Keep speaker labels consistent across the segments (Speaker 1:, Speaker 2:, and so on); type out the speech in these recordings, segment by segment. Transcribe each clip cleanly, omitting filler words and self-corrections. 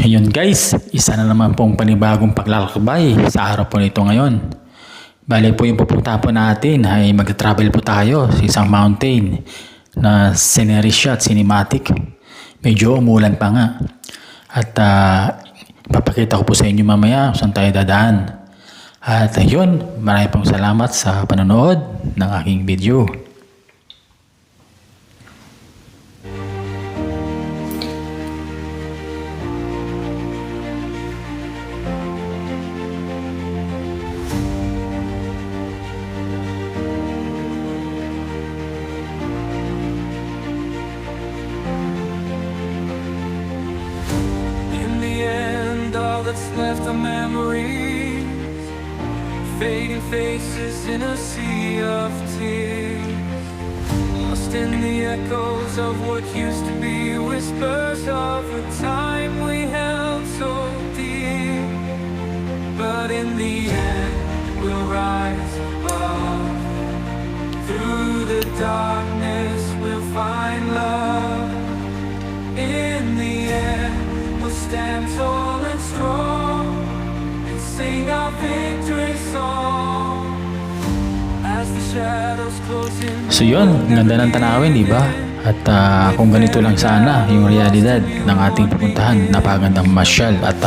Speaker 1: Ayun guys, isa na naman pong panibagong paglalakbay sa araw po nito ngayon. Bale po yung pupunta po natin ay mag-travel po tayo sa isang mountain na scenery shot, cinematic. Medyo umulan pa nga. At papakita ko po sa inyo mamaya kung saan tayo dadaan. At ayun, marami pong salamat sa panonood ng aking video.
Speaker 2: All that's left are memories, fading faces in a sea of tears, lost in the echoes of what used to be, whispers of a time we held so dear. But in the end we'll rise above, through the darkness we'll find love. In the end we'll stand tall and strong and sing our victory song as the shadows close in.
Speaker 1: So yun, ganda ng tanawin, di ba? At kung ganito lang sana yung realidad ng ating pupuntahan, napakagandang masyal at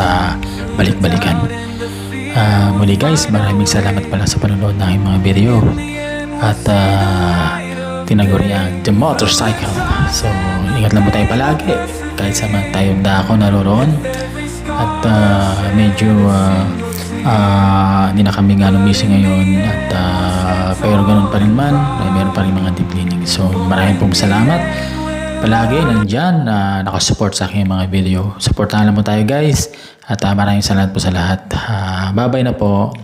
Speaker 1: balik-balikan. Muli guys, maraming salamat pala sa panonood ng aking mga video. At tinaguriang The Motorcycle. So ingat lang po tayo palagi kahit saan tayo dako naroroon. At medyo hindi na kami gano'ng busy ngayon. At pero ganoon pa rin man, meron pa rin mga deep cleaning. So maraming pong salamat. Palagi nandyan nakasupport sa aking mga video. Supportahan lang po tayo guys. At maraming salamat po sa lahat. Bye bye na po.